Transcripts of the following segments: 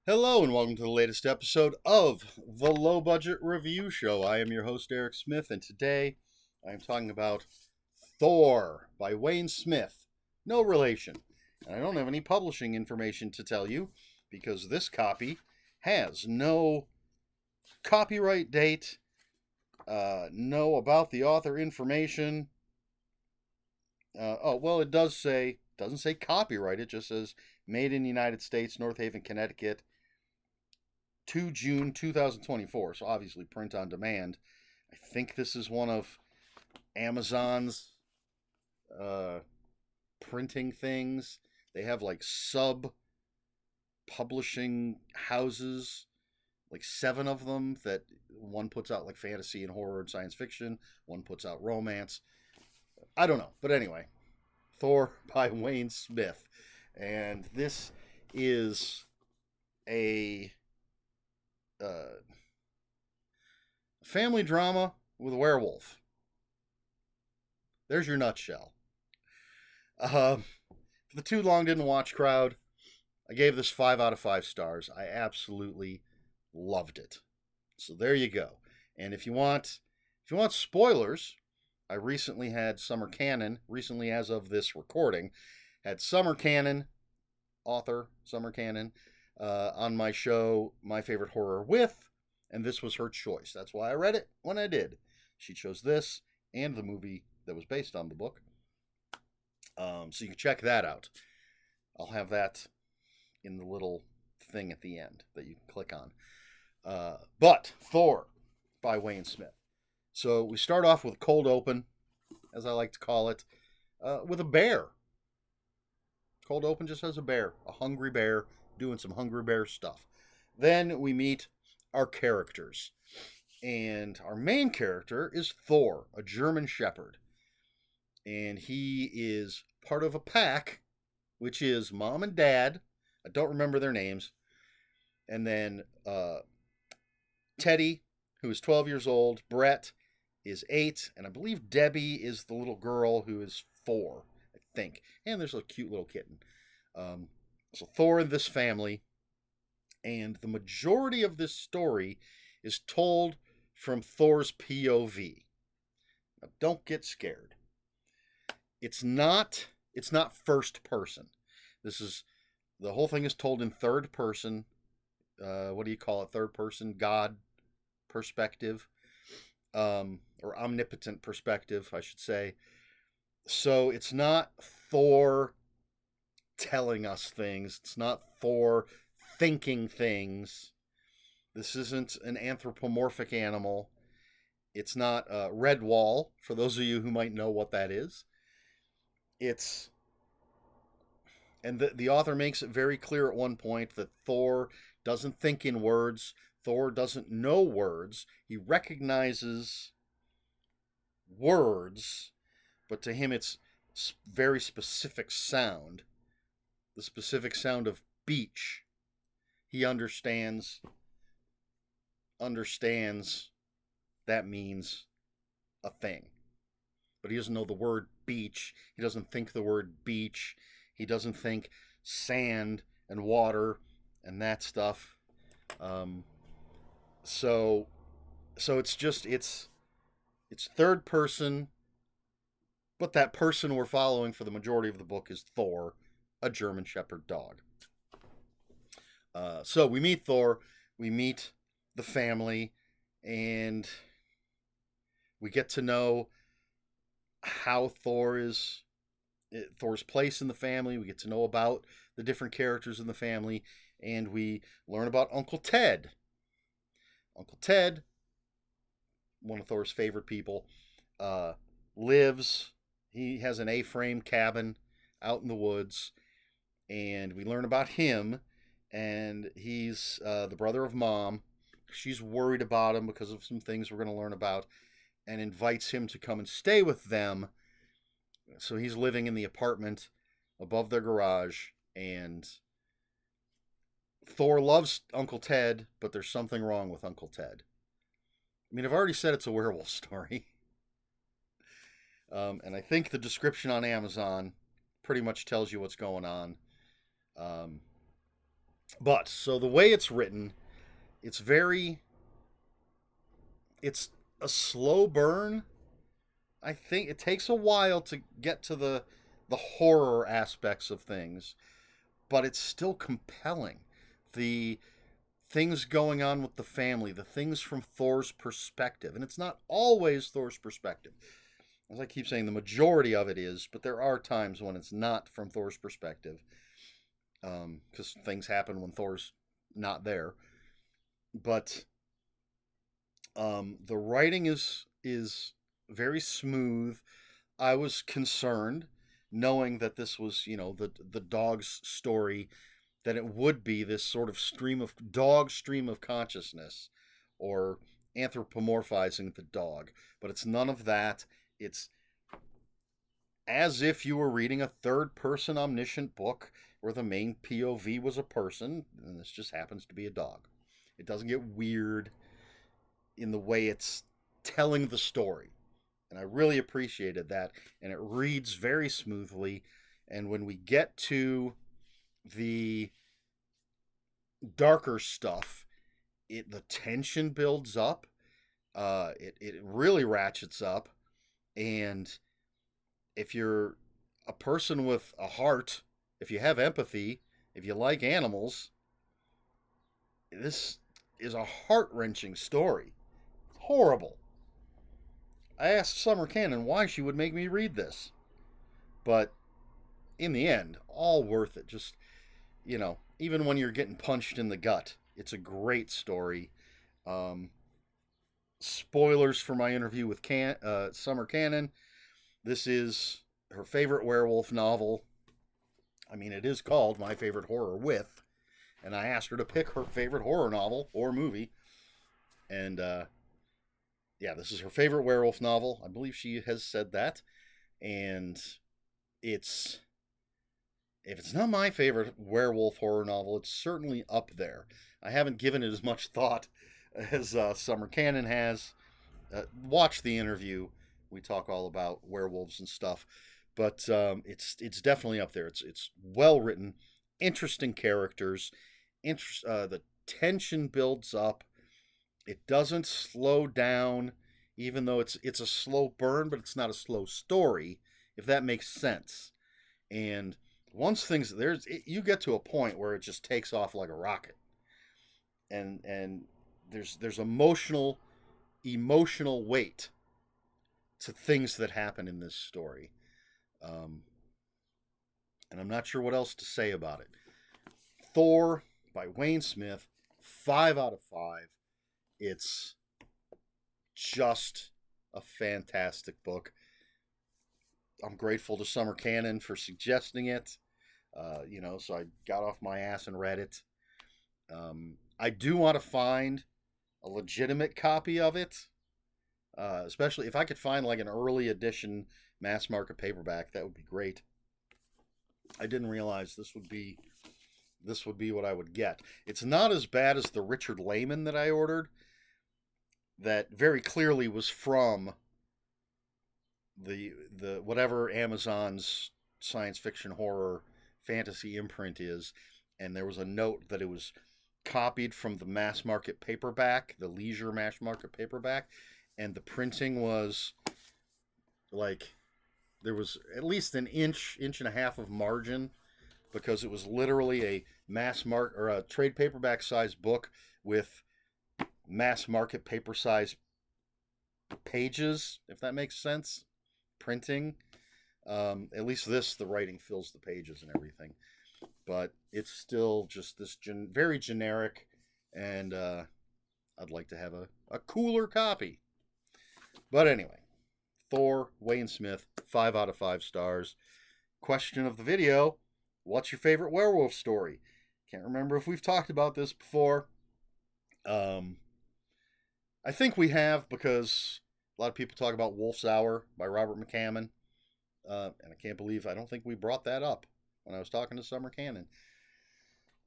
Hello and welcome to the latest episode of the Low Budget Review Show. I am your host, Eric Smith, and today I am talking about Thor by Wayne Smith. No relation. And I don't have any publishing information to tell you because this copy has no copyright date, no about the author information. It doesn't say copyright, it just says made in the United States, North Haven, Connecticut, 2 June 2024. So obviously print on demand. I think this is one of Amazon's printing things. They have like sub publishing houses, like 7 of them, that one puts out like fantasy and horror and science fiction, one puts out romance. I don't know. But anyway, Thor by Wayne Smith. And this is a family drama with a werewolf. There's your nutshell. For the too long didn't watch crowd, I gave this 5 out of 5 stars. I absolutely loved it. So there you go. And if you want spoilers, I recently had Somer Canon, recently as of this recording, had Somer Canon, author Somer Canon, on my show, My Favorite Horror With, and this was her choice. That's why I read it when I did. She chose this and the movie that was based on the book. So you can check that out. I'll have that in the little thing at the end that you can click on. But Thor by Wayne Smith. So we start off with a cold open, as I like to call it, with a bear. Cold open just has a bear, a hungry bear, doing some hungry bear stuff. Then we meet our characters. And our main character is Thor, a German shepherd. And he is part of a pack, which is mom and dad. I don't remember their names. And then Teddy, who is 12 years old. Brett is 8. And I believe Debbie is the little girl who is 4, I think. And there's a cute little kitten. So Thor and this family. And the majority of this story is told from Thor's POV. Now, don't get scared. It's not first person. The whole thing is told in third person. What do you call it? Third person God perspective, or omnipotent perspective, I should say. So it's not Thor telling us things. It's not Thor thinking things. This isn't an anthropomorphic animal. It's not Redwall, for those of you who might know what that is. And the author makes it very clear at one point that Thor doesn't think in words. Thor doesn't know words. He recognizes words, but to him it's very specific sound. The specific sound of beach. He understands that means a thing. But he doesn't know the word beach. He doesn't think the word beach. He doesn't think sand and water and that stuff. So it's third person, but that person we're following for the majority of the book is Thor, a German Shepherd dog. So we meet Thor, we meet the family, and we get to know how Thor's place in the family. We get to know about the different characters in the family, and we learn about Uncle Ted. Uncle Ted, one of Thor's favorite people, he has an A-frame cabin out in the woods, and we learn about him, and he's the brother of Mom. She's worried about him because of some things we're going to learn about, and invites him to come and stay with them. So he's living in the apartment above their garage, and Thor loves Uncle Ted, but there's something wrong with Uncle Ted. I mean, I've already said it's a werewolf story. And I think the description on Amazon pretty much tells you what's going on. But so the way it's written, it's very it's a slow burn. I think it takes a while to get to the horror aspects of things, but it's still compelling. The things going on with the family, the things from Thor's perspective, and it's not always Thor's perspective. As I keep saying, the majority of it is, but there are times when it's not from Thor's perspective, because things happen when Thor's not there. But the writing is very smooth. I was concerned, knowing that this was, the dog's story, that it would be this sort of stream of consciousness, or anthropomorphizing the dog. But it's none of that. It's as if you were reading a third person omniscient book where the main POV was a person, and this just happens to be a dog. It doesn't get weird in the way it's telling the story. And I really appreciated that. And it reads very smoothly. And when we get to the darker stuff, the tension builds up. It really ratchets up. And if you're a person with a heart, if you have empathy, if you like animals, this is a heart wrenching story. Horrible. I asked Somer Canon why she would make me read this, but in the end, all worth it. Just, even when you're getting punched in the gut, it's a great story. Um, Spoilers for my interview with Somer Canon. This is her favorite werewolf novel. I mean, it is called My Favorite Horror With, and I asked her to pick her favorite horror novel or movie, and yeah, this is her favorite werewolf novel. I believe she has said that, and it's if it's not my favorite werewolf horror novel, it's certainly up there. I haven't given it as much thought as Somer Canon has. Watch the interview. We talk all about werewolves and stuff, but it's definitely up there. It's well written, interesting characters. The tension builds up. It doesn't slow down, even though it's a slow burn, but it's not a slow story, if that makes sense. And once you get to a point where it just takes off like a rocket, and there's emotional weight to things that happen in this story. Um, and I'm not sure what else to say about it. Thor by Wayne Smith, 5 out of 5. It's just a fantastic book. I'm grateful to Somer Canon for suggesting it. So I got off my ass and read it. I do want to find a legitimate copy of it, especially if I could find like an early edition mass market paperback. That would be great. I didn't realize this would be what I would get. It's not as bad as the Richard Lehman that I ordered, that very clearly was from the whatever Amazon's science fiction horror fantasy imprint is, and there was a note that it was copied from the mass market paperback, the leisure mass market paperback, and the printing was like there was at least an inch and a half of margin, because it was literally a mass market or a trade paperback size book with mass market paper size pages, if that makes sense. Printing. At least the writing fills the pages and everything. But it's still just this very generic, and I'd like to have a cooler copy. But anyway, Thor, Wayne Smith, 5 out of 5 stars. Question of the video: what's your favorite werewolf story? Can't remember if we've talked about this before. I think we have, because a lot of people talk about Wolf's Hour by Robert McCammon. And I don't think we brought that up when I was talking to Somer Canon.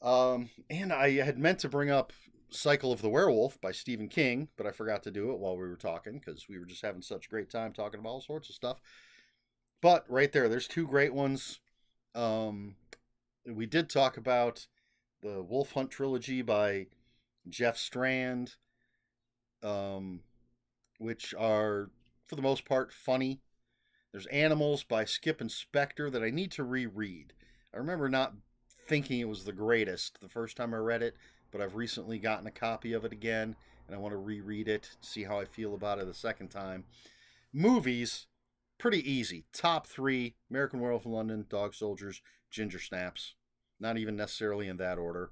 And I had meant to bring up Cycle of the Werewolf by Stephen King, but I forgot to do it while we were talking, because we were just having such a great time talking about all sorts of stuff. But right there's two great ones. We did talk about the Wolf Hunt trilogy by Jeff Strand, which are, for the most part, funny. There's Animals by Skip and Spector that I need to reread. I remember not thinking it was the greatest the first time I read it, but I've recently gotten a copy of it again, and I want to reread it, see how I feel about it the second time. Movies, pretty easy. Top three: American Werewolf in London, Dog Soldiers, Ginger Snaps. Not even necessarily in that order.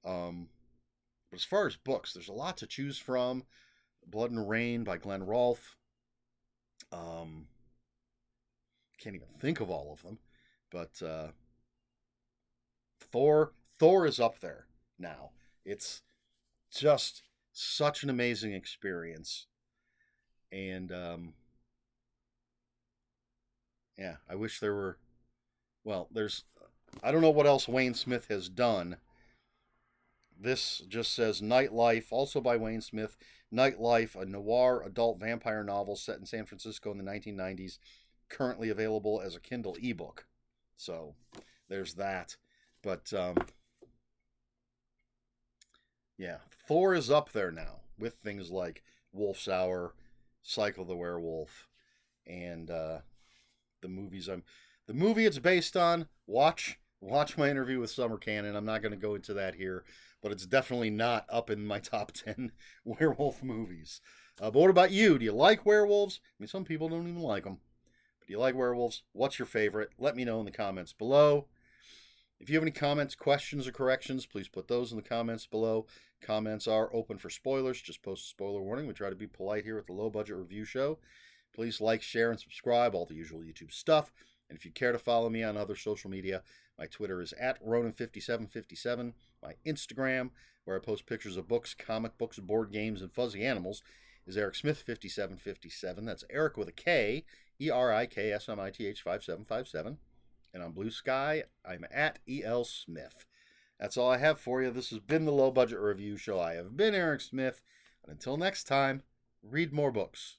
But as far as books, there's a lot to choose from. Blood and Rain by Glenn Rolfe. Um, can't even think of all of them, but Thor is up there now. It's just such an amazing experience, and yeah, I wish there were. Well, there's. I don't know what else Wayne Smith has done. This just says Nightlife, also by Wayne Smith. Nightlife, a noir adult vampire novel set in San Francisco in the 1990s, currently available as a Kindle ebook. So there's that. But yeah, Thor is up there now with things like Wolf's Hour, Cycle the Werewolf, and the movie it's based on. Watch my interview with Somer Canon. I'm not going to go into that here, but it's definitely not up in my top 10 werewolf movies. But what about you? Do you like werewolves? I mean, some people don't even like them. But do you like werewolves? What's your favorite? Let me know in the comments below. If you have any comments, questions, or corrections, please put those in the comments below. Comments are open for spoilers. Just post a spoiler warning. We try to be polite here at the Low Budget Review Show. Please like, share, and subscribe, all the usual YouTube stuff. And if you care to follow me on other social media, my Twitter is @Ronan5757. My Instagram, where I post pictures of books, comic books, board games, and fuzzy animals, is ErikSmith5757. That's Eric with a K, ERIKSMITH5757. And on Blue Sky, I'm @ELSmith. That's all I have for you. This has been the Low Budget Review Show. I have been Erik Smith. And until next time, read more books.